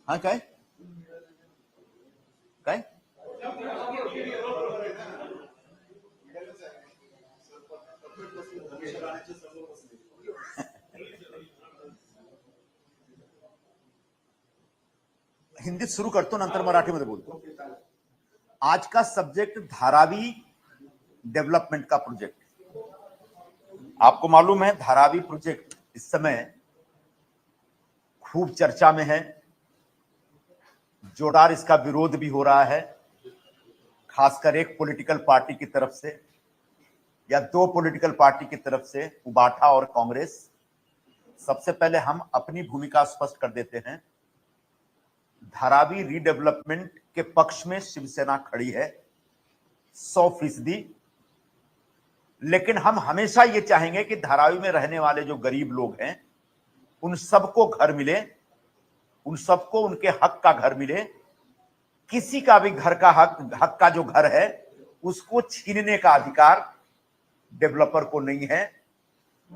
हाँ काय काय हिंदीत सुरू करतो, नंतर मराठीमध्ये बोलतो. आज का सब्जेक्ट धारावी डेवलपमेंट का प्रोजेक्ट. आपको मालूम है धारावी प्रोजेक्ट इस समय खूब चर्चा में है. जोरदार इसका विरोध भी हो रहा है, खासकर एक पॉलिटिकल पार्टी की तरफ से या दो पॉलिटिकल पार्टी की तरफ से, उबाठा और कांग्रेस. सबसे पहले हम अपनी भूमिका स्पष्ट कर देते हैं. धारावी रीडेवलपमेंट के पक्ष में शिवसेना खड़ी है 100%. लेकिन हम हमेशा ये चाहेंगे कि धारावी में रहने वाले जो गरीब लोग हैं उन सबको घर मिले, उन सबको उनके हक का घर मिले. किसी का भी घर का हक का जो घर है उसको छीनने का अधिकार डेवलपर को नहीं है.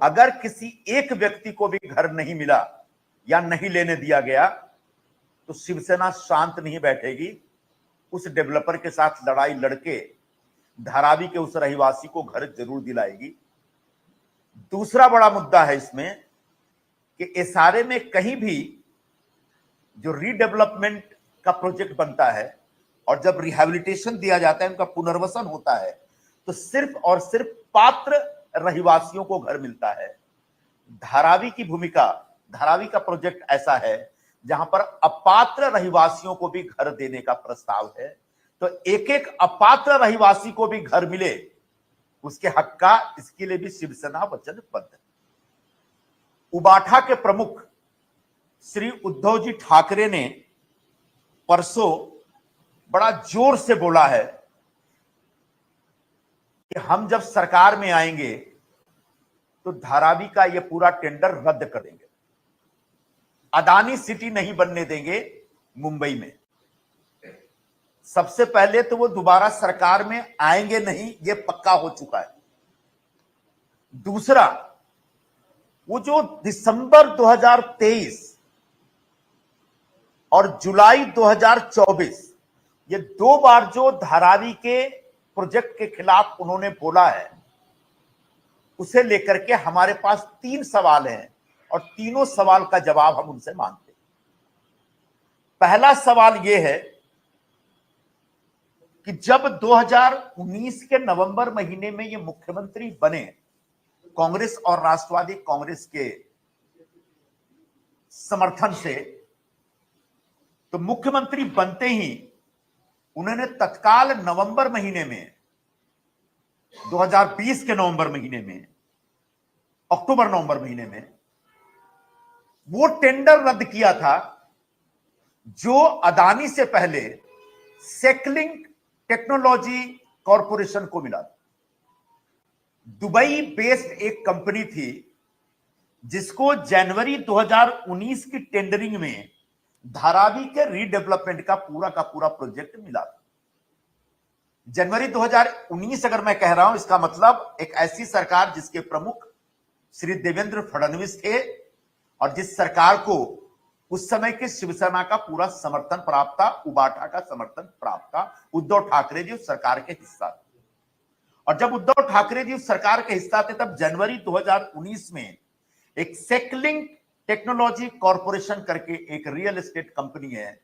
अगर किसी एक व्यक्ति को भी घर नहीं मिला या नहीं लेने दिया गया तो शिवसेना शांत नहीं बैठेगी. उस डेवलपर के साथ लड़ाई लड़के धारावी के उस रहिवासी को घर जरूर दिलाएगी. दूसरा बड़ा मुद्दा है इसमें कि एसआरए में कहीं भी जो रीडेवलपमेंट का प्रोजेक्ट बनता है और जब रिहैबिलिटेशन दिया जाता है, उनका पुनर्वसन होता है, तो सिर्फ और सिर्फ पात्र रहिवासियों को घर मिलता है. धारावी की भूमिका, धारावी का प्रोजेक्ट ऐसा है जहां पर अपात्र रहिवासियों को भी घर देने का प्रस्ताव है. तो एक एक अपात्र रहिवासी को भी घर मिले उसके हक का, इसके लिए भी शिवसेना वचनबद्ध है. उबाठा के प्रमुख श्री उद्धव जी ठाकरे ने परसों बड़ा जोर से बोला है कि हम जब सरकार में आएंगे तो धारावी का यह पूरा टेंडर रद्द कर देंगे, अदानी सिटी नहीं बनने देंगे मुंबई में. सबसे पहले तो वो दोबारा सरकार में आएंगे नहीं, ये पक्का हो चुका है. दूसरा, वो जो दिसंबर 2023 और जुलाई 2024 ये 2 बार जो धारावी के प्रोजेक्ट के खिलाफ उन्होंने बोला है, उसे लेकर के हमारे पास 3 सवाल हैं और तीनों सवाल का जवाब हम उनसे मांगते हैं. पहला सवाल यह है कि जब 2019 के नवंबर महीने में ये मुख्यमंत्री बने कांग्रेस और राष्ट्रवादी कांग्रेस के समर्थन से, तो मुख्यमंत्री बनते ही उन्होंने तत्काल नवंबर महीने में, 2020 के नवंबर महीने में, अक्टूबर नवंबर महीने में वो टेंडर रद्द किया था जो अदानी से पहले सेकलिंग टेक्नोलॉजी कॉरपोरेशन को मिला था. दुबई बेस्ड एक कंपनी थी जिसको जनवरी 2019 की टेंडरिंग में धारावी के रीडेवलपमेंट का पूरा प्रोजेक्ट मिला था. जनवरी 2019 अगर मैं कह रहा हूं, इसका मतलब एक ऐसी सरकार जिसके प्रमुख श्री देवेंद्र फडणवीस थे और जिस सरकार को उस समय के शिवसेना का पूरा समर्थन प्राप्त था, उबाठा का समर्थन प्राप्त था. उद्धव ठाकरे जी उस सरकार के हिस्सा थे. और जब उद्धव ठाकरे जी उस सरकार के हिस्सा थे तब जनवरी 2019 में एक सेकलिंग टेक्नोलॉजी कॉरपोरेशन करके एक रियल एस्टेट कंपनी है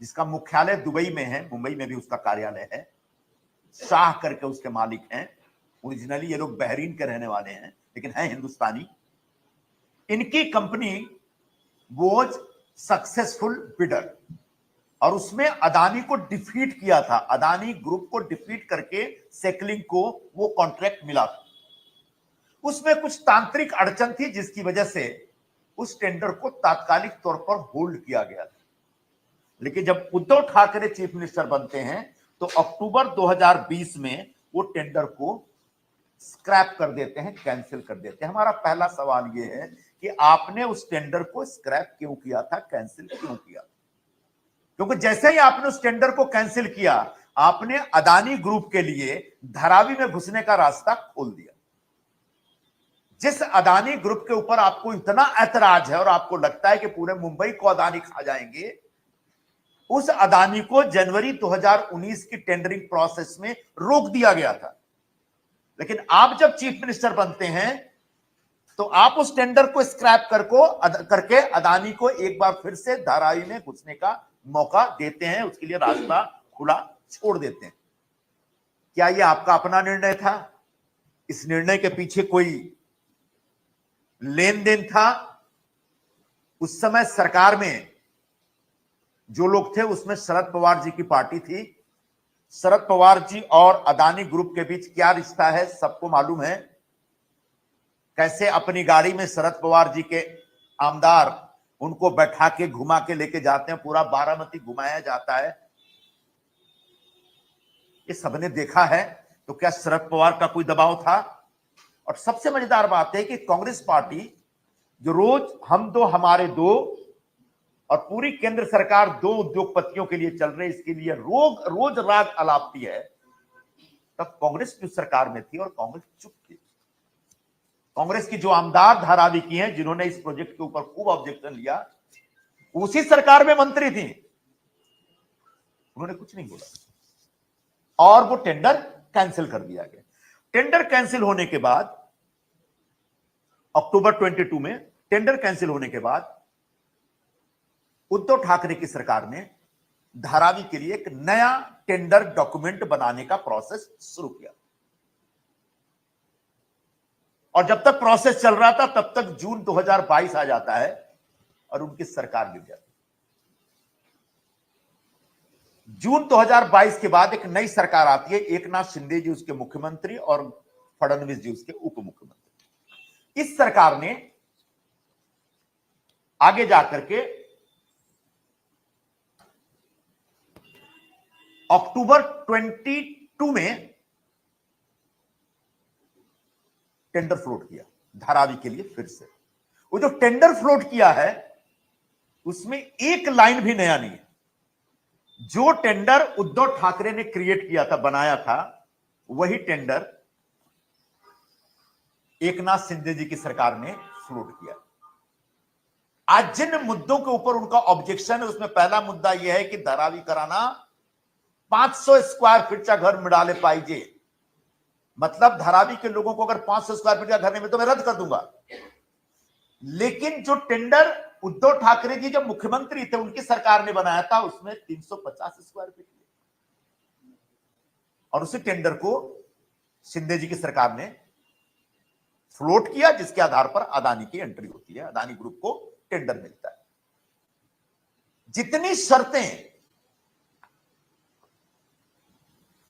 जिसका मुख्यालय दुबई में है, मुंबई में भी उसका कार्यालय है. शाह करके उसके मालिक हैं. ओरिजिनली ये लोग बहरीन के रहने वाले हैं लेकिन हैं हिंदुस्तानी. इनकी कंपनी वॉज सक्सेसफुल बिडर और उसमें अदानी को डिफीट किया था. अदानी ग्रुप को डिफीट करके सेकलिंग को वो कॉन्ट्रैक्ट मिला था. उसमें कुछ तांत्रिक अड़चन थी जिसकी वजह से उस टेंडर को तात्कालिक तौर पर होल्ड किया गया था. लेकिन जब उद्धव ठाकरे चीफ मिनिस्टर बनते हैं तो अक्टूबर 2020 में वो टेंडर को स्क्रैप कर देते हैं, कैंसिल कर देते हैं. हमारा पहला सवाल यह है कि आपने उस टेंडर को स्क्रैप क्यों किया था, कैंसिल क्यों किया? क्योंकि जैसे ही आपने उस टेंडर को कैंसिल किया, आपने अदानी ग्रुप के लिए धारावी में घुसने का रास्ता खोल दिया. जिस अदानी ग्रुप के ऊपर आपको इतना ऐतराज है और आपको लगता है कि पूरे मुंबई को अदानी खा जाएंगे, उस अदानी को जनवरी 2019 की टेंडरिंग प्रोसेस में रोक दिया गया था। लेकिन आप जब चीफ मिनिस्टर बनते हैं तो आप उस टेंडर को स्क्रैप करके अदानी को एक बार फिर से धारावी में घुसने का मौका देते हैं, उसके लिए रास्ता खुला छोड़ देते हैं। क्या यह आपका अपना निर्णय था? इस निर्णय के पीछे कोई लेन देन था? उस समय सरकार में जो लोग थे उसमें शरद पवार जी की पार्टी थी। शरद पवार जी और अदानी ग्रुप के बीच क्या रिश्ता है सबको मालूम है। कैसे अपनी गाड़ी में शरद पवार जी के आमदार उनको बैठा के घुमा के लेके जाते हैं, पूरा बारामती घुमाया जाता है, ये सबने देखा है। तो क्या शरद पवार का कोई दबाव था? और सबसे मजेदार बात है कि कांग्रेस पार्टी जो रोज हम दो हमारे दो और पूरी केंद्र सरकार दो उद्योगपतियों के लिए चल रहे, इसके लिए रोज राग अलापती है, तब कांग्रेस की सरकार में थी और कांग्रेस चुप थी। कांग्रेस की जो आमदार धारावी की हैं, जिन्होंने इस प्रोजेक्ट के ऊपर खूब ऑब्जेक्शन लिया, उसी सरकार में मंत्री थी, उन्होंने कुछ नहीं बोला और वो टेंडर कैंसिल कर दिया गया। टेंडर कैंसिल होने के बाद अक्टूबर 22 में टेंडर कैंसिल होने के बाद उद्धव ठाकरे की सरकार ने धारावी के लिए एक नया टेंडर डॉक्यूमेंट बनाने का प्रोसेस शुरू किया। और जब तक प्रोसेस चल रहा था तब तक जून 2022 आ जाता है और उनकी सरकार गिर जाती है। जून 2022 के बाद एक नई सरकार आती है, एकनाथ शिंदे जी उसके मुख्यमंत्री और फडणवीस जी उसके उप मुख्यमंत्री। इस सरकार ने आगे जाकर के अक्टूबर 22 में टेंडर फ्लोट किया धारावी के लिए फिर से। वो जो टेंडर फ्लोट किया है उसमें एक लाइन भी नया नहीं है। जो टेंडर उद्धव ठाकरे ने क्रिएट किया था, बनाया था, वही टेंडर एकनाथ शिंदे जी की सरकार ने फ्लोट किया। आज जिन मुद्दों के ऊपर उनका ऑब्जेक्शन है उसमें पहला मुद्दा यह है कि धारावी कराना 500 स्क्वायर फीट का घर मिडाले पाइजे। मतलब धारावी के लोगों को अगर 500 स्क्वायर फीट का घर नहीं मिले तो मैं रद्द कर दूंगा। लेकिन जो टेंडर उद्धव ठाकरे जी जब मुख्यमंत्री थे उनकी सरकार ने बनाया था उसमें 350 स्क्वायर फीट और उसी टेंडर को शिंदे जी की सरकार ने फ्लोट किया, जिसके आधार पर अदानी की एंट्री होती है, अदानी ग्रुप को टेंडर मिलता है। जितनी शर्तें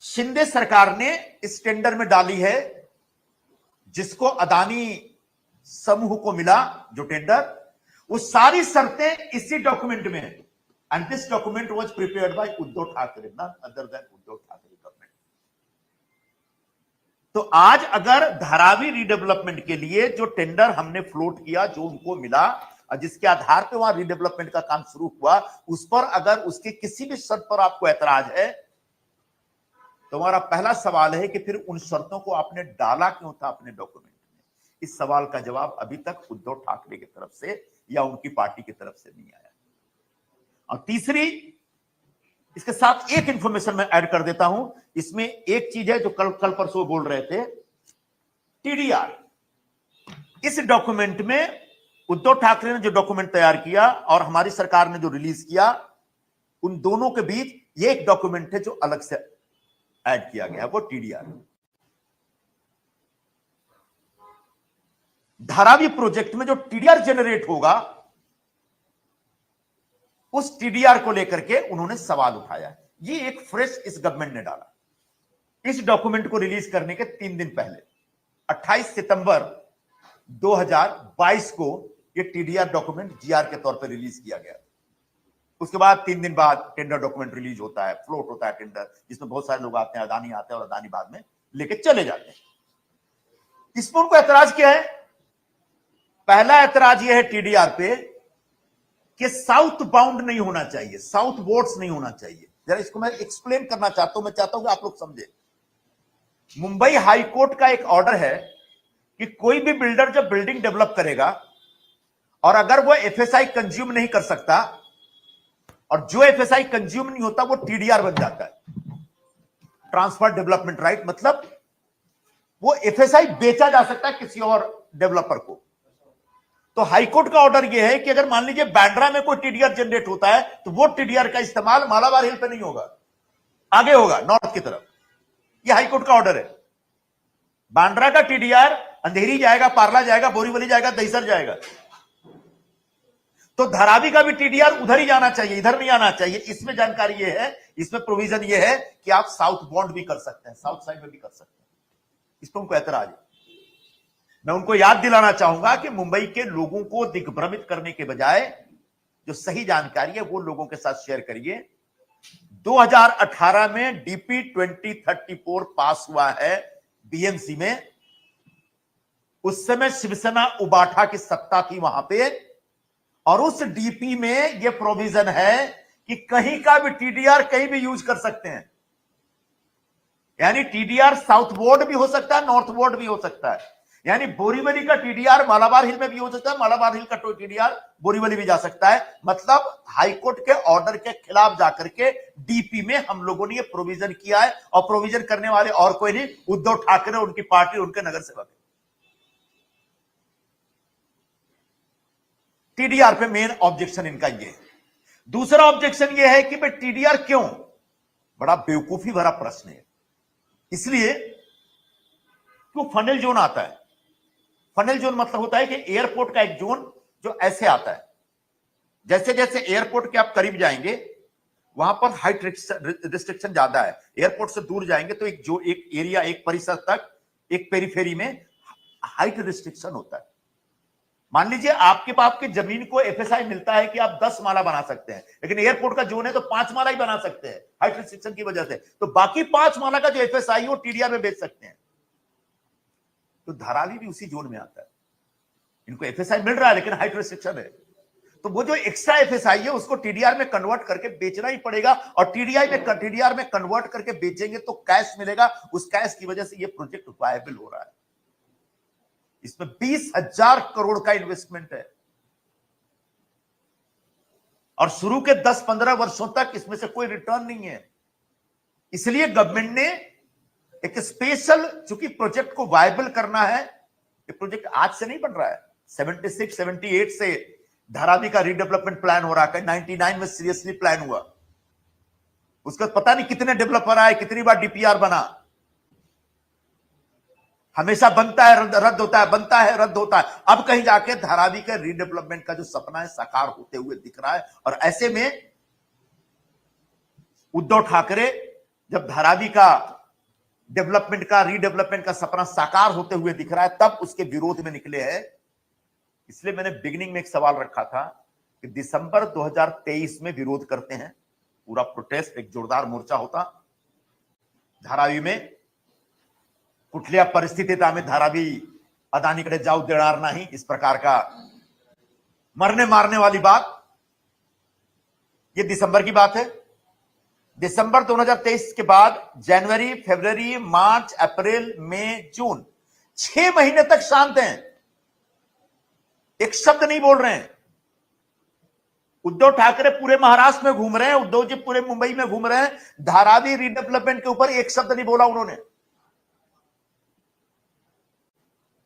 शिंदे सरकार ने इस टेंडर में डाली है, जिसको अदानी समूह को मिला जो टेंडर, वो सारी शर्तें इसी डॉक्यूमेंट में है। And this document was prepared by Uddhav Thackeray, not other than Uddhav Thackeray government. तो आज अगर धारावी रीडेवलपमेंट के लिए जो टेंडर हमने फ्लोट किया, जो उनको मिला और जिसके आधार पर वहां रीडेवलपमेंट का काम शुरू हुआ, उस पर अगर उसकी किसी भी शर्त पर आपको ऐतराज है तो हमारा पहला सवाल है कि फिर उन शर्तों को आपने डाला क्यों था अपने डॉक्यूमेंट में? इस सवाल का जवाब अभी तक उद्धव ठाकरे की तरफ से या उनकी पार्टी की तरफ से नहीं आया। और तीसरी, इसके साथ एक इंफॉर्मेशन मैं ऐड कर देता हूं। इसमें एक चीज है जो कल परसों बोल रहे थे, टीडीआर। इस डॉक्यूमेंट में उद्धव ठाकरे ने जो डॉक्यूमेंट तैयार किया और हमारी सरकार ने जो रिलीज किया, उन दोनों के बीच ये एक डॉक्यूमेंट है जो अलग से ऐड किया गया है, वो टीडीआर। धारावी प्रोजेक्ट में जो टीडीआर जनरेट होगा, उस टीडीआर को लेकर के उन्होंने सवाल उठाया। ये एक फ्रेश इस गवर्नमेंट ने डाला। इस डॉक्यूमेंट को रिलीज करने के 3 दिन पहले 28 सितंबर 2022 को ये टीडीआर डॉक्यूमेंट जीआर के तौर पर रिलीज किया गया। उसके बाद 3 दिन बाद टेंडर डॉक्यूमेंट रिलीज होता है, फ्लोट होता है टेंडर, जिसमें बहुत सारे लोग आते हैं, अदानी आते हैं और अदानी बाद में लेके चले जाते हैं। इसमें उनको ऐतराज क्या है? पहला ऐतराज यह है टीडीआर पे कि साउथ बाउंड नहीं होना चाहिए, साउथ बोर्ड्स नहीं होना चाहिए। जरा इसको मैं एक्सप्लेन करना चाहता हूं, मैं चाहता हूं कि आप लोग समझे। मुंबई हाई कोर्ट का एक ऑर्डर है कि कोई भी बिल्डर जब बिल्डिंग डेवलप करेगा और अगर वो एफएसआई कंज्यूम नहीं कर सकता और जो एफएसआई कंज्यूम नहीं होता वो टीडीआर बन जाता है, ट्रांसफर डेवलपमेंट राइट। मतलब वो एफएसआई बेचा जा सकता है किसी और डेवलपर को। तो हाईकोर्ट का ऑर्डर यह है कि अगर मान लीजिए बांद्रा में कोई टीडीआर जनरेट होता है तो वो टीडीआर का इस्तेमाल मालाबार हिल पे नहीं होगा, आगे होगा नॉर्थ की तरफ। यह हाईकोर्ट का ऑर्डर है। बांद्रा का टीडीआर अंधेरी जाएगा, पार्ला जाएगा, बोरीवली जाएगा, दहिसर जाएगा। तो धारावी का भी टीडीआर उधर ही जाना चाहिए, इधर नहीं आना चाहिए। इसमें जानकारी यह है, इसमें प्रोविजन यह है कि आप साउथ बॉन्ड भी कर सकते हैं, साउथ साइड में भी कर सकते हैं। इस पर उनको ऐतराज है। मैं उनको याद दिलाना चाहूंगा कि मुंबई के लोगों को दिग्भ्रमित करने के बजाय जो सही जानकारी है वो लोगों के साथ शेयर करिए। 2018 में डीपी 2034 पास हुआ है बीएमसी में। उस समय शिवसेना उबाठा की सत्ता थी वहां पे, और उस डीपी में यह प्रोविजन है कि कहीं का भी टीडीआर कहीं भी यूज कर सकते हैं। यानी टीडीआर साउथ बोर्ड भी हो सकता है, नॉर्थ बोर्ड भी हो सकता है। यानी बोरीवली का टीडीआर मालाबार हिल में भी हो सकता है, मालाबार हिल का टीडीआर बोरीवली भी जा सकता है। मतलब हाईकोर्ट के ऑर्डर के खिलाफ जाकर के डीपी में हम लोगों ने ये प्रोविजन किया है, और प्रोविजन करने वाले और कोई नहीं, उद्धव ठाकरे, उनकी पार्टी, उनके नगर सेवक। टीडीआर पे मेन ऑब्जेक्शन इनका ये है। दूसरा ऑब्जेक्शन ये है कि भाई टीडीआर क्यों? बड़ा बेवकूफी भरा प्रश्न है। इसलिए क्यों फनल जोन आता है। फनल जोन मतलब होता है कि एयरपोर्ट का एक जोन जो ऐसे आता है, जैसे जैसे एयरपोर्ट के आप करीब जाएंगे वहां पर हाइट रिस्ट्रिक्शन ज्यादा है। एयरपोर्ट से दूर जाएंगे तो एक एरिया, एक परिसर तक, एक पेरीफेरी में हाइट रिस्ट्रिक्शन होता है। मान लीजिए आपकी जमीन को एफएसआई मिलता है कि आप 10 माला बना सकते हैं, लेकिन एयरपोर्ट का जोन है तो 5 माला ही बना सकते हैं हाइट रिस्ट्रिक्शन की वजह से। तो बाकी 5 माला का जो एफएसआई वो टीडीआर में बेच सकते हैं। तो धारावी भी उसी जोन में आता है। इनको एफएसआई मिल रहा है लेकिन हाइट रिस्ट्रिक्शन है, तो वो जो एक्स्ट्रा एफएसआई है उसको टीडीआर में कन्वर्ट करके बेचना ही पड़ेगा। और टीडीआर में कन्वर्ट करके बेचेंगे तो कैश मिलेगा। उस कैश की वजह से ये प्रोजेक्ट वायबल हो रहा है। इसमें 20,000 करोड़ का इन्वेस्टमेंट है, और शुरू के 10-15 वर्षों तक इसमें से कोई रिटर्न नहीं है। इसलिए गवर्नमेंट ने एक स्पेशल, चूंकि प्रोजेक्ट को वायबल करना है, ये प्रोजेक्ट आज से नहीं बन रहा है, 76-78 से धारावी का रीडेवलपमेंट प्लान हो रहा है। 99 में सीरियसली प्लान हुआ। उसका पता नहीं कितने डेवलपर आए, कितनी बार डीपीआर बना, हमेशा बनता है रद्द होता है, बनता है रद्द होता है। अब कहीं जाके धारावी के रीडेवलपमेंट का जो सपना है साकार होते हुए दिख रहा है। और ऐसे में उद्धव ठाकरे जब धारावी का डेवलपमेंट का, रीडेवलपमेंट का सपना साकार होते हुए दिख रहा है, तब उसके विरोध में निकले हैं। इसलिए मैंने बिगिनिंग में एक सवाल रखा था कि दिसंबर 2023 में विरोध करते हैं, पूरा प्रोटेस्ट, एक जोरदार मोर्चा होता धारावी में। कुठल्या परिस्थितीत आम्ही धारावी अदानीकडे जाऊ देणार नाही, इस प्रकार का मरने मारने वाली बात। ये दिसंबर की बात है। दिसंबर 2023 के बाद जनवरी, फरवरी, मार्च, अप्रैल, मई, जून, 6 महीने तक शांत हैं, एक शब्द नहीं बोल रहे हैं। उद्धव ठाकरे पूरे महाराष्ट्र में घूम रहे हैं, उद्धव जी पूरे मुंबई में घूम रहे हैं, धारावी रीडेवलपमेंट के ऊपर एक शब्द नहीं बोला उन्होंने।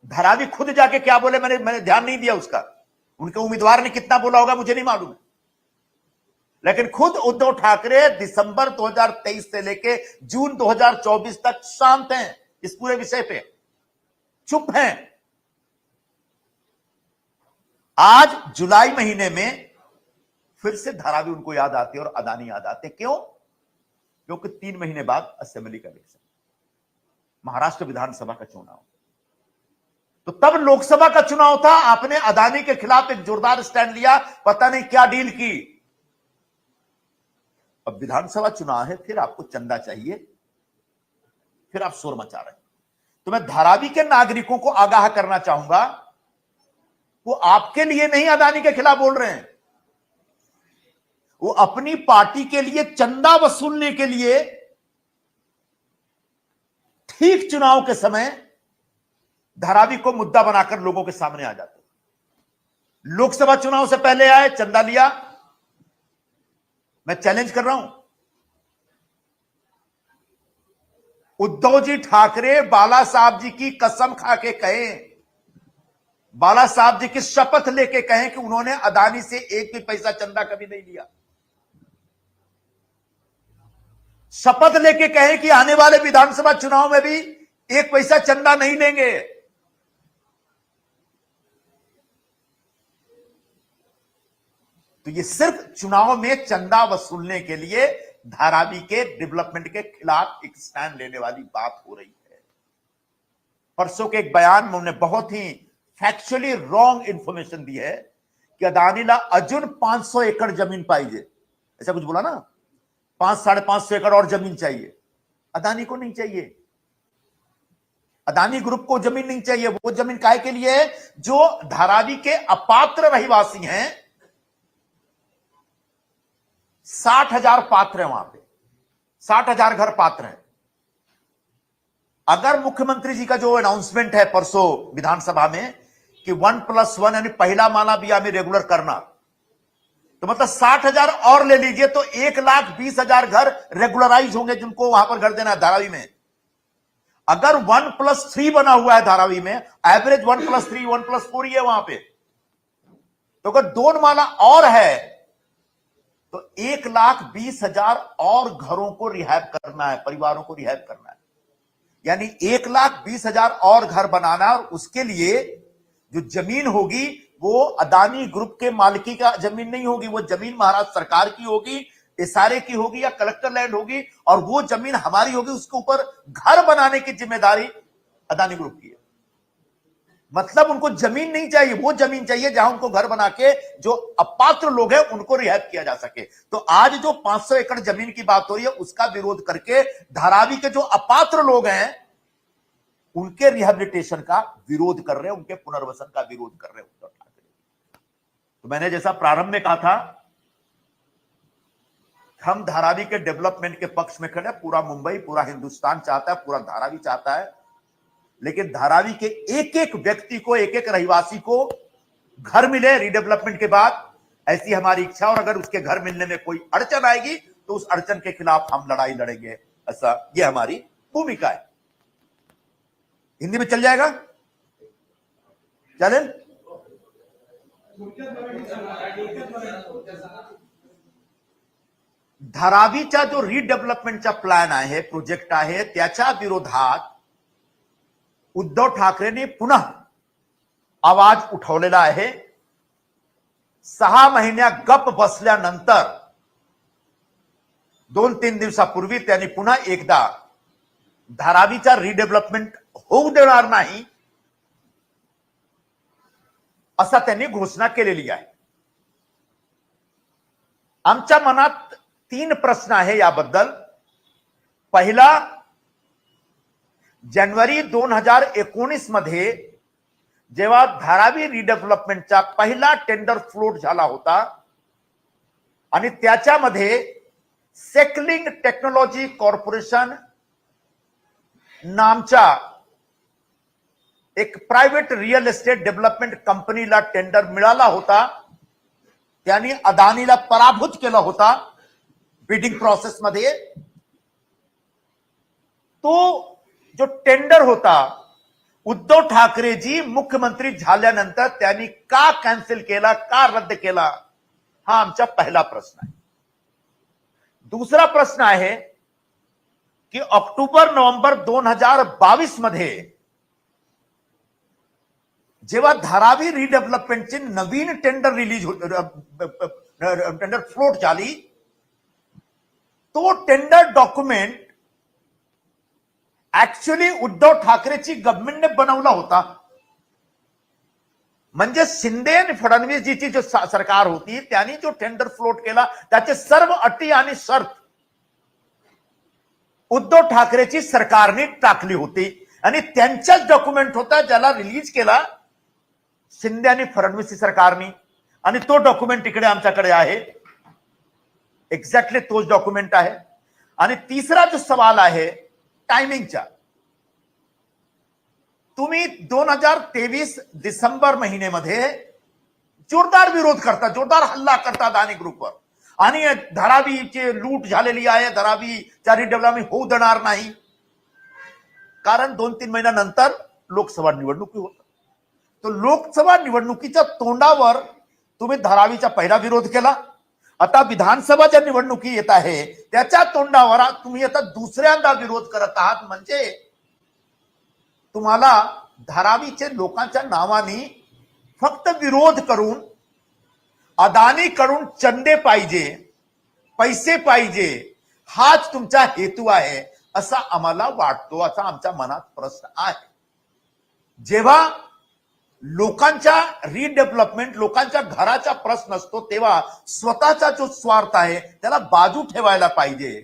धारावी खुद जाके क्या बोले मैंने ध्यान नहीं दिया उसका। उनके उम्मीदवार ने कितना बोला होगा मुझे नहीं मालूम, लेकिन खुद उद्धव ठाकरे दिसंबर 2023 से लेके जून 2024 तक शांत हैं, इस पूरे विषय पे चुप हैं। आज जुलाई महीने में फिर से धारावी उनको याद आती है और अदानी याद आते। क्यों? क्योंकि 3 महीने बाद असेंबली का इलेक्शन, महाराष्ट्र विधानसभा का चुनाव, तो तब लोकसभा का चुनाव था। आपने अदानी के खिलाफ एक जोरदार स्टैंड लिया, पता नहीं क्या डील की। अब विधानसभा चुनाव है, फिर आपको चंदा चाहिए, फिर आप शोर मचा रहे हैं। तो मैं धारावी के नागरिकों को आगाह करना चाहूंगा, वो आपके लिए नहीं अदानी के खिलाफ बोल रहे हैं, वो अपनी पार्टी के लिए चंदा वसूलने के लिए ठीक चुनाव के समय धारावी को मुद्दा बनाकर लोगों के सामने आ जाते। लोकसभा चुनाव से पहले आए, चंदा लिया, मैं चैलेंज कर रहा हूं, उद्धव जी ठाकरे बाला साहब जी की कसम खा के कहें, बाला साहब जी की शपथ लेके कहें कि उन्होंने अदानी से एक भी पैसा चंदा कभी नहीं लिया। शपथ लेके कहें कि आने वाले विधानसभा चुनाव में भी एक पैसा चंदा नहीं लेंगे। तो ये सिर्फ चुनाव में चंदा वसूलने के लिए धारावी के डेवलपमेंट के खिलाफ एक स्टैंड लेने वाली बात हो रही है। परसों के एक बयान में उन्होंने बहुत ही फैक्चुअली रॉन्ग इंफॉर्मेशन दी है कि अदानीला अजून 500 एकड़ जमीन पाइजे, ऐसा कुछ बोला ना, 500-550 एकड़ और जमीन चाहिए। अदानी को नहीं चाहिए, अदानी ग्रुप को जमीन नहीं चाहिए। वो जमीन काहे के लिए है? जो धारावी के अपात्र रहिवासी हैं, 60,000 पात्र हैं वहां पे, 60,000 घर पात्र हैं। अगर मुख्यमंत्री जी का जो अनाउंसमेंट है परसों विधानसभा में कि 1+1 यानी पहला माला भी हमें रेगुलर करना, तो मतलब 60,000 और ले लीजिए तो 1,20,000 घर रेगुलराइज होंगे जिनको वहां पर घर देना है धारावी में। अगर 1+3 बना हुआ है धारावी में, एवरेज 1+3 1+4 ही है वहां पे, तो अगर 2 माला और है तो 1,20,000 और घरों को रिहैब करना है, परिवारों को रिहैब करना है। यानी 1,20,000 और घर बनाना, और उसके लिए जो जमीन होगी वो अदानी ग्रुप के मालिकी का जमीन नहीं होगी, वो जमीन महाराष्ट्र सरकार की होगी, इशारे की होगी या कलेक्टर लैंड होगी, और वो जमीन हमारी होगी। उसके ऊपर घर बनाने की जिम्मेदारी अदानी ग्रुप की है। मतलब उनको जमीन नहीं चाहिए, वो जमीन चाहिए जहां उनको घर बना के जो अपात्र लोग हैं उनको रिहैब किया जा सके। तो आज जो 500 एकड़ जमीन की बात हो रही है उसका विरोध करके धारावी के जो अपात्र लोग हैं उनके रिहेबिलिटेशन का विरोध कर रहे हैं, उनके पुनर्वसन का विरोध कर रहे हैं उद्धव ठाकरे। तो मैंने जैसा प्रारंभ में कहा था, हम धारावी के डेवलपमेंट के पक्ष में खड़े हैं। पूरा मुंबई, पूरा हिंदुस्तान चाहता है, पूरा धारावी चाहता है, लेकिन धारावी के एक एक व्यक्ति को, एक एक रहिवासी को घर मिले रीडेवलपमेंट के बाद, ऐसी हमारी इच्छा। और अगर उसके घर मिलने में कोई अड़चन आएगी तो उस अड़चन के खिलाफ हम लड़ाई लड़ेंगे, ऐसा ये हमारी भूमिका है। हिंदी में चल जाएगा, चलें? धारावीचा जो रिडेव्हलपमेंटचा प्लॅन आहे, प्रोजेक्ट आहे, त्याच्या विरोधात उद्धव ठाकरेंनी पुन्हा आवाज उठवलेला आहे। 6 महिन्या गप बसल्यानंतर 2-3 दिवसापूर्वी त्यांनी पुन्हा एकदा धारावीचा रिडेव्हलपमेंट होऊ देणार नाही असा त्यांनी घोषणा केलेली आहे। आमच्या मनात 3 प्रश्न आहे याबद्दल। पहिला, जानेवारी 2019 मध्ये जेव्हा धारावी रिडेव्हलपमेंटचा पहिला टेंडर फ्लोट झाला होता आणि त्याच्यामध्ये सेकलिंग टेक्नॉलॉजी कॉर्पोरेशन नामच्या एक प्राइवेट रियल एस्टेट डेव्हलपमेंट कंपनीला टेंडर मिळाला होता। त्यांनी अदानीला पराभूत केला होता बिडिंग प्रोसेस मध्ये। तो जो टेंडर होता, उद्धव ठाकरे जी मुख्यमंत्री झाल्यानंतर त्यांनी का कॅन्सल केला, का रद्द केला, हा आमचा पहिला प्रश्न आहे। दूसरा प्रश्न आहे की ऑक्टोबर-नोव्हेंबर 2022 मध्ये जेव्हा धारावी रिडेव्हलपमेंटची नवीन टेंडर रिलीज टेंडर फ्लोट झाली, तो टेंडर डॉक्युमेंट ऍक्च्युअली उद्धव ठाकरेची गव्हर्नमेंटने बनवला होता। म्हणजे शिंदे आणि फडणवीस जीची जो सरकार होती त्यांनी जो टेंडर फ्लोट केला त्याचे सर्व अटी आणि शर्त उद्धव ठाकरेची सरकारने टाकली होती आणि त्यांचाच डॉक्युमेंट होता ज्याला रिलीज केला शिंदे आणि फडणवीस सरकारने। आणि तो डॉक्युमेंट इकडे आमच्याकडे आहे, एक्झॅक्टली तोच डॉक्युमेंट आहे। आणि तिसरा जो सवाल आहे टायमिंगचा, तुम्ही 2023 डिसेंबर महिन्यामध्ये जोरदार विरोध करता, जोरदार हल्ला करता अदानी ग्रुपवर, आणि धारावीची लूट झालेली आहे, धारावीच्या रिडेव्हलपमेंट होऊ देणार नाही, कारण 2-3 महिन्यानंतर लोकसभा निवडणुकी होतात. तो लोकसभा निवडणुकीच्या तोंडावर तुम्ही धारावीचा पहिला विरोध केला, आता विधानसभाच्या निवडणुकी येत आहे त्याच्या तोंडावर तुम्ही आता दुसऱ्यांदा विरोध करत आहात. म्हणजे तुम्हाला धारावीचे लोकांच्या नावाने फक्त विरोध करून अदानीकडून चंदे पाहिजे, पैसे पाहिजे, हाच तुमचा हेतू आहे असा आम्हाला वाटतो, असा आमच्या मनात प्रश्न आहे. जेव्हा लोकांच्या रिडेव्हलपमेंट, लोकांच्या घराचा प्रश्न असतो तेव्हा स्वतःचा जो स्वार्थ आहे त्याला बाजू ठेवायला पाहिजे.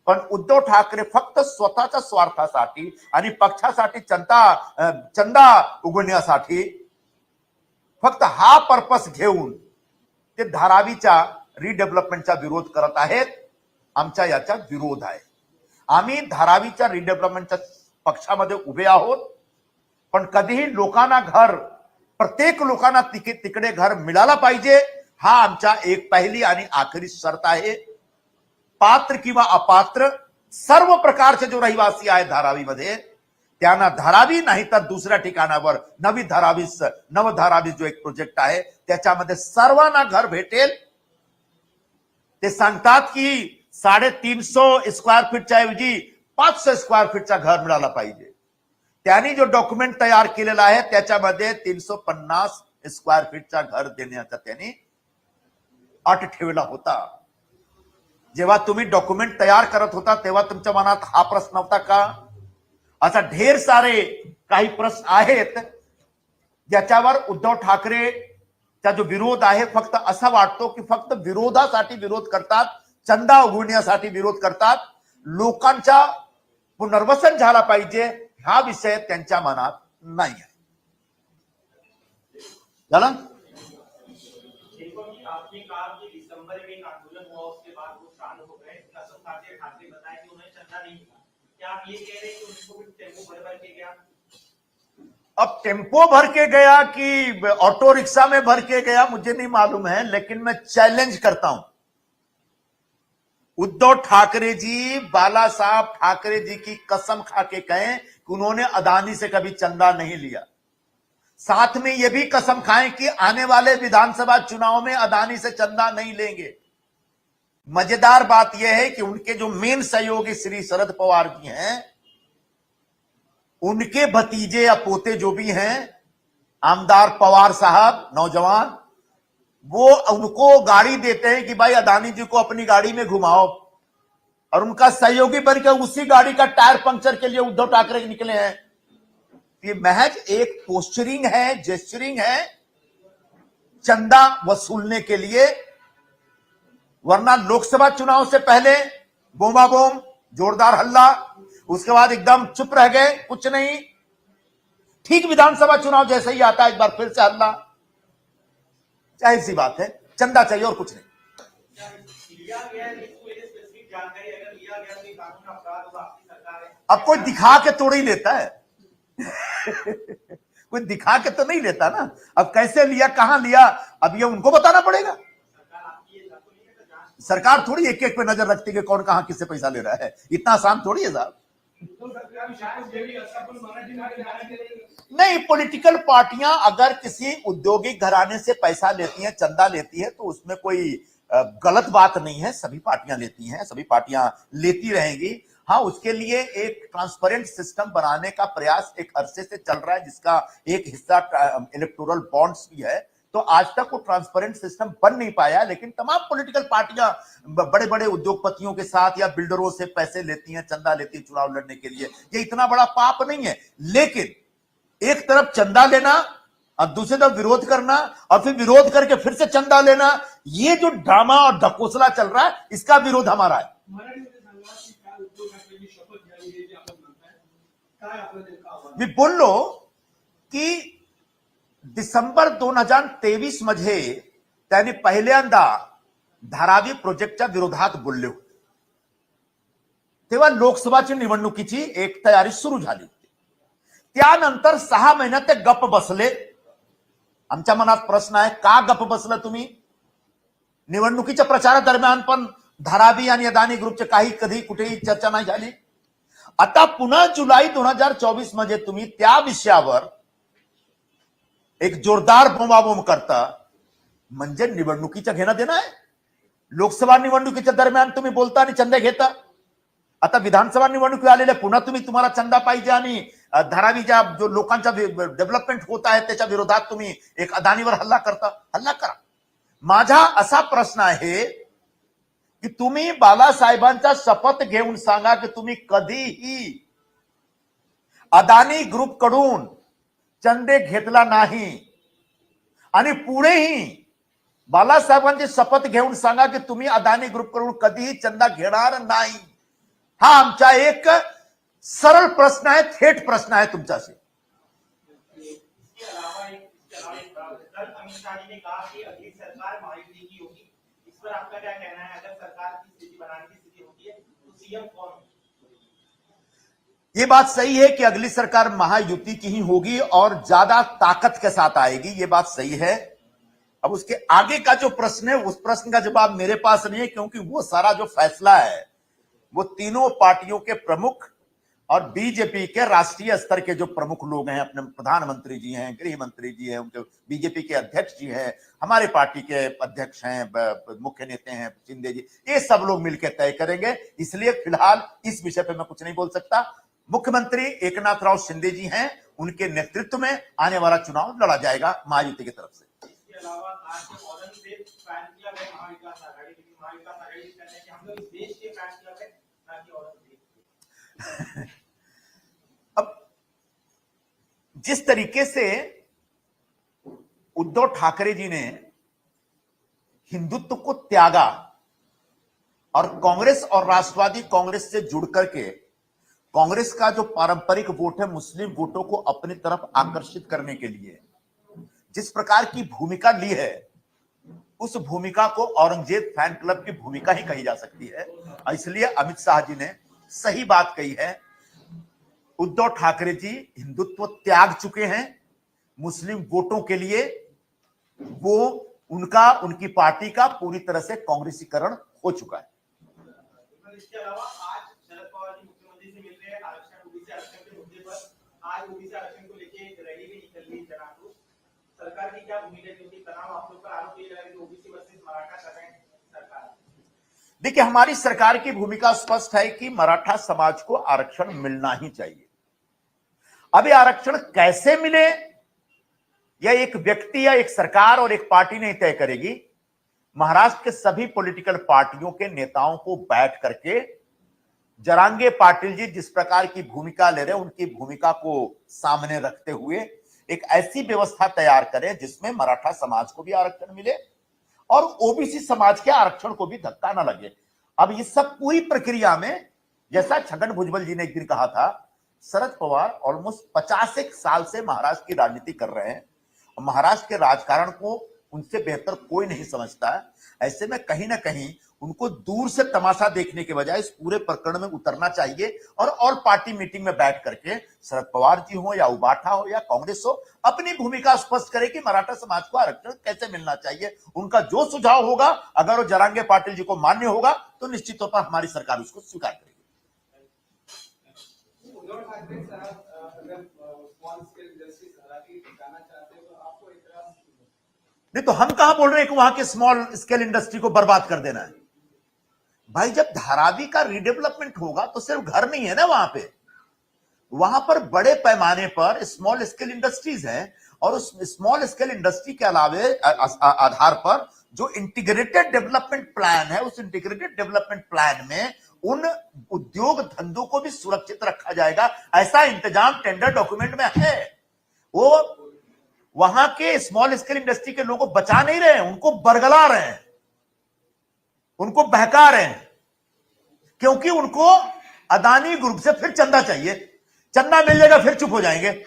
पण उद्धव ठाकरे फक्त स्वतःच्या स्वार्थासाठी आणि पक्षासाठी चंदा उगवण्यासाठी फक्त हा पर्पस घेऊन ते धारावीच्या रिडेव्हलपमेंटचा विरोध करत आहेत. आमचा याचा विरोध आहे. आम्ही धारावीच्या रिडेव्हलपमेंटच्या पक्षामध्ये उभे आहोत, पण कधीही लोकांना घर, प्रत्येक लोकांना तिकडे घर मिळाला पाहिजे, हा आमचा एक पहिली आणि आखरी शर्त आहे. पात्र किंवा अपात्र सर्व प्रकारचे जो रहिवासी आहेत धारावीमध्ये त्यांना धारावी नाही तर दुसऱ्या ठिकाणावर नवधारावी जो एक प्रोजेक्ट आहे त्याच्यामध्ये सर्वांना घर भेटेल. ते सांगतात की 350 स्क्वेअर फीटच्या ऐवजी 500 स्क्वेअर फीटचा घर मिळाला पाहिजे. त्यांनी जो डॉक्युमेंट तयार केलेला आहे त्याच्यामध्ये 350 स्क्वेअर फीटचा घर देण्याचा त्यांनी अट ठेवला होता. जेव्हा तुम्ही डॉक्युमेंट तयार करत होता तेव्हा तुमच्या मनात हा प्रश्न नव्हता का? असा ढेर सारे काही प्रश्न आहेत ज्याच्यावर उद्धव ठाकरेचा जो विरोध आहे फक्त असा वाटतो की फक्त विरोधासाठी विरोध करतात, चंदा उगवण्यासाठी विरोध करतात. लोकांचा पुनर्वसन झाला पाहिजे हा विषय त्यांच्या मनात नाही आहे. झालं? आपने कहा कि दिसंबर में एक आंदोलन हुआ, उसके बाद वो शांत हो गए। कसम खाते ठाकरे बताया कि उन्हें चंदा नहीं मिला। क्या आप ये कह रहे हैं कि उनको भी टेम्पो भर भर के गया? अब टेम्पो भर के गया कि ऑटो रिक्शा में भर के गया मुझे नहीं मालूम है, लेकिन मैं चैलेंज करता हूं, उद्धव ठाकरे जी, बाला साहब ठाकरे जी की कसम खा के कहें कि उन्होंने अदानी से कभी चंदा नहीं लिया। साथ में यह भी कसम खाएं कि आने वाले विधानसभा चुनाव में अदानी से चंदा नहीं लेंगे। मजेदार बात यह है कि उनके जो मेन सहयोगी श्री शरद पवार जी हैं, उनके भतीजे या पोते जो भी हैं, आमदार पवार साहब नौजवान, वो उनको गाड़ी देते हैं कि भाई अदानी जी को अपनी गाड़ी में घुमाओ, और उनका सहयोगी बनकर उसी गाड़ी का टायर पंक्चर के लिए उद्धव ठाकरे निकले हैं। ये महज एक पोस्चरिंग है, जेस्चरिंग है चंदा वसूलने के लिए, वरना लोकसभा चुनाव से पहले बोमा बोम, जोरदार हल्ला, उसके बाद एकदम चुप रह गए, कुछ नहीं। ठीक विधानसभा चुनाव जैसे ही आता है एक बार फिर से हल्ला। जाहिर सी बात है, चंदा चाहिए और कुछ नहीं। लिया गया इसको ये स्पेसिफिक जानकारी अगर लिया गया तो कानून अपराध होगा, आपकी सरकार है। अब कोई दिखा के थोड़ी लेता है कोई दिखा के तो नहीं लेता ना। अब कैसे लिया, कहां लिया, अब ये उनको बताना पड़ेगा। सरकार थोड़ी एक एक पे नजर रखती है कौन कहां किससे पैसा ले रहा है, इतना आसान थोड़ी है साहब। नहीं, पॉलिटिकल पार्टियां अगर किसी औद्योगिक घराने से पैसा लेती हैं, चंदा लेती है, तो उसमें कोई गलत बात नहीं है। सभी पार्टियां लेती हैं, सभी पार्टियां लेती रहेंगी। हाँ, उसके लिए एक ट्रांसपेरेंट सिस्टम बनाने का प्रयास एक अरसे से चल रहा है, जिसका एक हिस्सा इलेक्टोरल बॉन्ड्स भी है। तो आज तक वो ट्रांसपेरेंट सिस्टम बन नहीं पाया, लेकिन तमाम पॉलिटिकल पार्टियां बड़े बड़े उद्योगपतियों के साथ या बिल्डरों से पैसे लेती हैं, चंदा लेती हैं चुनाव लड़ने के लिए। ये इतना बड़ा पाप नहीं है, लेकिन एक तरफ चंदा लेना और दूसरी तरफ विरोध करना और फिर विरोध करके फिर से चंदा लेना, ये जो ड्रामा और ढकोसला चल रहा है, इसका विरोध हमारा है। मी बोललो की डिसेंबर 2023 मध्ये त्यांनी पहिल्यांदा धारावी प्रोजेक्टच्या विरोधात बोलले होते, तेव्हा लोकसभाची निवडणुकीची एक तयारी सुरू झाली होती। त्यानंतर 6 महिन्यात ते गप्प बसले। आमच्या मनात प्रश्न आहे, का गप्प बसला तुम्ही? निवडणुकीच्या प्रचारादरम्यान पण धारावी आणि अदानी ग्रुपचे काही कधी कुठेही चर्चा नाही झाली. आता पुन्हा जुलै 2024 मध्ये तुम्ही त्या विषयावर एक जोरदार बोंबाबोंब करता, म्हणजे निवडणुकीचं घेणं देणं आहे. लोकसभा निवडणुकीच्या दरम्यान तुम्ही बोलता आणि चंदे घेता. आता विधानसभा निवडणुकी आलेल्या पुन्हा तुम्हाला चंदा पाहिजे आणि धारावीच्या जो लोकांचा डेव्हलपमेंट होत आहे त्याच्या विरोधात तुम्ही एक अदानीवर हल्ला करता. हल्ला करा. माझा असा प्रश्न आहे की तुम्ही बाळासाहेबांचा शपथ घेऊन सांगा की तुम्ही कधीही अदानी ग्रुप कडून चंदे घेतला नाही, आणि पुढेही बाळासाहेबांची शपथ घेऊन सांगा की तुम्ही अदानी ग्रुप कडून कधीही चंदा घेणार नाही. हा आमचा एक सरळ प्रश्न आहे, थेट प्रश्न आहे तुमच्याशी. इसके अलावा कल अमित शाह जी ने कहा कि अगली सरकार महायुति की होगी. इस पर आपका क्या कहना है? अगर सरकार की स्थिति बनाने की स्थिति होती है तो सीएम कौन होगा? ये बात सही है कि अगली सरकार महायुति की ही होगी और ज्यादा ताकत के साथ आएगी. ये बात सही है. अब उसके आगे का जो प्रश्न है उस प्रश्न का जवाब मेरे पास नहीं है, क्योंकि वो सारा जो फैसला है वो तीनों पार्टियों के प्रमुख और बीजेपी के राष्ट्रीय स्तर के जो प्रमुख लोग हैं, अपने प्रधानमंत्री जी हैं, गृह मंत्री जी हैं, उनके बीजेपी के अध्यक्ष जी हैं, हमारे पार्टी के अध्यक्ष हैं, मुख्य नेता हैं शिंदे जी, ये सब लोग मिलकर तय करेंगे. इसलिए फिलहाल इस विषय पे मैं कुछ नहीं बोल सकता. मुख्यमंत्री एकनाथराव शिंदे जी हैं, उनके नेतृत्व में आने वाला चुनाव लड़ा जाएगा महायुति की तरफ से. इसके अलावा आज के औरंगजेब फैन क्लब है महाविकास आघाड़ी, लेकिन महाविकास आघाड़ी कहते हैं कि हम लोग इस देश के फैन क्लब है, ना कि औरंगजेब. अब जिस तरीके से उद्धव ठाकरे जी ने हिंदुत्व को त्यागा और कांग्रेस और राष्ट्रवादी कांग्रेस से जुड़ करके कांग्रेस का जो पारंपरिक वोट है मुस्लिम वोटों को अपनी तरफ आकर्षित करने के लिए जिस प्रकार की भूमिका ली है, उस भूमिका को औरंगजेब फैन क्लब की भूमिका ही कही जा सकती है. इसलिए अमित शाह जी ने सही बात कही है. उद्धव ठाकरे जी हिंदुत्व त्याग चुके हैं. मुस्लिम वोटों के लिए वो उनकी पार्टी का पूरी तरह से कांग्रेसीकरण हो चुका है. इसके अलावा आज शरद पवार जी मुख्यमंत्री से मिल रहे हैं आरक्षण, ओबीसी आरक्षण के मुद्दे पर. आज ओबीसी आरक्षण को लेकर एक रैली भी निकल रही है. सरकार की क्या भूमिका है, क्योंकि तनाव आप लोग पर आरोप ये लगा कि ओबीसी वर्सेस मराठा कर रहे हैं सरकार. देखिए, हमारी सरकार की भूमिका स्पष्ट है कि मराठा समाज को आरक्षण मिलना ही चाहिए. अब ये आरक्षण कैसे मिले, यह एक व्यक्ति या एक सरकार और एक पार्टी नहीं तय करेगी. महाराष्ट्र के सभी पॉलिटिकल पार्टियों के नेताओं को बैठ करके जरांगे पाटिल जी जिस प्रकार की भूमिका ले रहे हैं, उनकी भूमिका को सामने रखते हुए एक ऐसी व्यवस्था तैयार करें जिसमें मराठा समाज को भी आरक्षण मिले और ओबीसी समाज के आरक्षण को भी धक्का न लगे. अब इस सब पूरी प्रक्रिया में, जैसा छगन भुजबल जी ने एक दिन कहा था, शरद पवार ऑलमोस्ट 50 साल से महाराष्ट्र की राजनीति कर रहे हैं. महाराष्ट्र के राजकारण को उनसे बेहतर कोई नहीं समझता है. ऐसे में कहीं ना कहीं उनको दूर से तमाशा देखने के बजाय इस पूरे प्रकरण में उतरना चाहिए और पार्टी मीटिंग में बैठ करके शरद पवार जी हो या उबाठा हो या कांग्रेस हो, अपनी भूमिका स्पष्ट करे कि मराठा समाज को आरक्षण कैसे मिलना चाहिए. उनका जो सुझाव होगा, अगर वो जरांगे पाटिल जी को मान्य होगा तो निश्चित तौर पर हमारी सरकार उसको स्वीकार करेगी. उद्धव ठाकरे साहब अगर स्मॉल स्केल इंडस्ट्रीज हालांकि दिखाना चाहते हैं तो आपको इतराज नहीं, तो हम कहां बोल रहे हैं कि वहां के स्मॉल स्केल इंडस्ट्री को बर्बाद कर देना है. भाई, जब धारावी का रीडेवलपमेंट होगा तो सिर्फ घर नहीं है ना वहां पे, वहां पर बड़े पैमाने पर स्मॉल स्केल इंडस्ट्रीज हैं और उस स्मॉल स्केल इंडस्ट्री के अलावे आधार पर जो इंटीग्रेटेड डेवलपमेंट प्लान है, उस इंटीग्रेटेड डेवलपमेंट प्लान में उन उद्योग धंधों को भी सुरक्षित रखा जाएगा. ऐसा इंतजाम टेंडर डॉक्यूमेंट में है. वो वहां के स्मॉल स्केल इंडस्ट्री के लोगों को बचा नहीं रहे हैं, उनको बरगला रहे हैं, उनको बहका रहे हैं, क्योंकि उनको अदानी ग्रुप से फिर चंदा चाहिए. चंदा मिल जाएगा फिर चुप हो जाएंगे.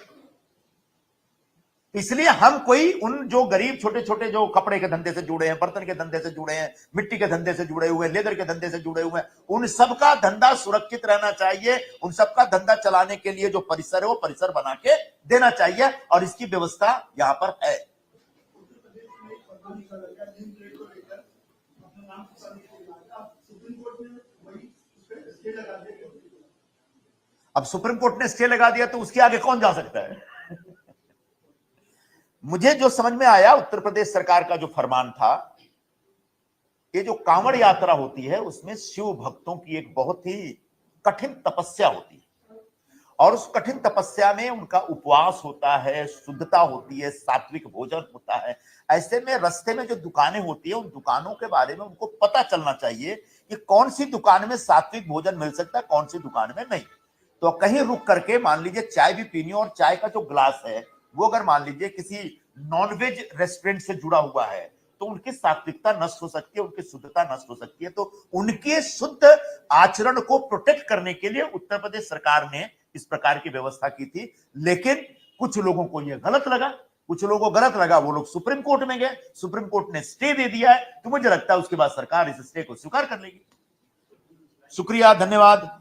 इसलिए हम कोई उन जो गरीब छोटे छोटे जो कपड़े के धंधे से जुड़े हैं, बर्तन के धंधे से जुड़े हैं, मिट्टी के धंधे से जुड़े हुए, लेदर के धंधे से जुड़े हुए हैं, उन सबका धंधा सुरक्षित रहना चाहिए. उन सबका धंधा चलाने के लिए जो परिसर है वो परिसर बना के देना चाहिए और इसकी व्यवस्था यहां पर है. अब सुप्रीम कोर्ट ने स्टे लगा दिया तो उसके आगे कौन जा सकता है? मुझे जो समझ में आया उत्तर प्रदेश सरकार का जो फरमान था, ये जो कांवड़ यात्रा होती है उसमें शिव भक्तों की एक बहुत ही कठिन तपस्या होती है, और उस कठिन तपस्या में उनका उपवास होता है, शुद्धता होती है, सात्विक भोजन होता है। ऐसे में रास्ते में जो दुकानें होती है उन दुकानों के बारे में उनको पता चलना चाहिए कि कौन सी दुकान में सात्विक भोजन मिल सकता है, कौन सी दुकान में नहीं। तो कहीं रुक करके मान लीजिए चाय भी पीनी, और चाय का जो ग्लास है वो अगर मान लीजिए किसी नॉनवेज रेस्टोरेंट से जुड़ा हुआ है तो उनकी सात्विकता नष्ट हो सकती है, उनकी शुद्धता नष्ट हो सकती है। तो उनके शुद्ध आचरण को प्रोटेक्ट करने के लिए उत्तर प्रदेश सरकार ने इस प्रकार की व्यवस्था की थी। लेकिन कुछ लोगों को यह गलत लगा, कुछ लोगों को गलत लगा, वो लोग सुप्रीम कोर्ट में गए, सुप्रीम कोर्ट ने स्टे दे दिया है। तो मुझे लगता है उसके बाद सरकार इस स्टे को स्वीकार कर लेगी। शुक्रिया, धन्यवाद।